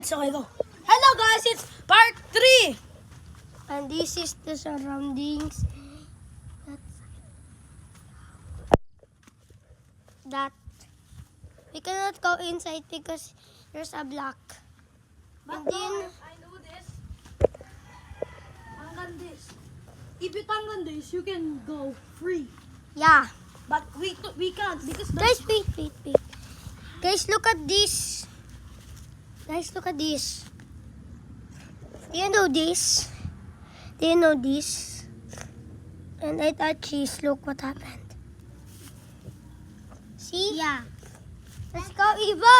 So I go. Hello guys, it's part 3. And this is the surroundings that we cannot go inside because there's a block. But And then, I know this. Tanggan this. If you tanggan this, you can go free. yeah. But we can't because Guys, wait. Guys, look at this. Guys, look at this. Do you know this? Do you know this? And I thought cheese. Look what happened. See? Yeah. Let's go, Eva.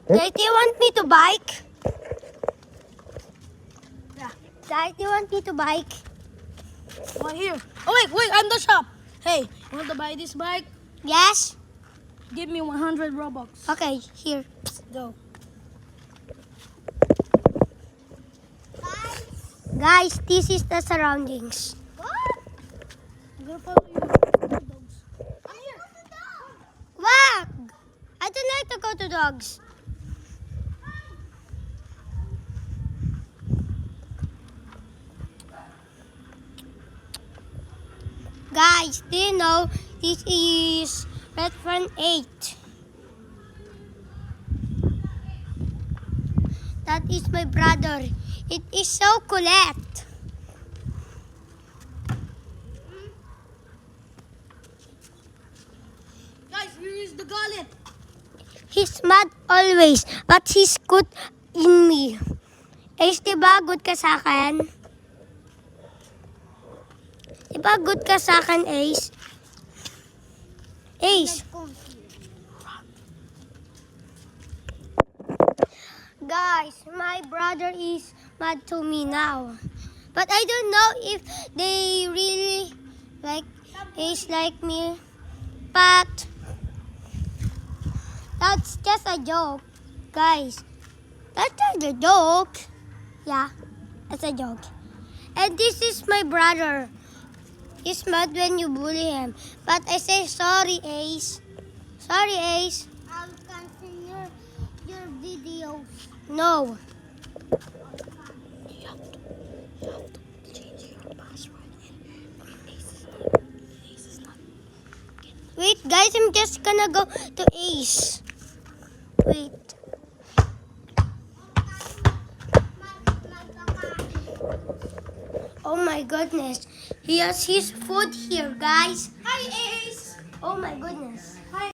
Guys, do you want me to bike? Yeah. Guys, do you want me to bike? Right here. Oh wait, I'm the shop. Hey, you want to buy this bike? Yes? Give me 100 Robux. Okay, here. Go. Guys, this is the surroundings. I'm gonna follow you. Dogs. I'm here. Wag! I don't like to go to dogs. Guys, do you know this is restaurant 8? That is my brother. It is so Colette. Guys, here is the gullet. He's mad always, but he's good in me. Ace, diba good ka sa akin? Diba good ka sa akin, Ace? Ace. Guys, my brother is mad to me now. But I don't know if they really like Ace like me. But that's just a joke, guys. That's just a joke. Yeah, that's a joke. And this is my brother. He's mad when you bully him. But I say sorry, Ace. Sorry, Ace. I'll cancel your videos. No. You have to change your password. Ace is not. Wait, guys, I'm just gonna go to Ace. Wait. Oh my goodness. He has his food here, guys. Hi Ace. Oh my goodness.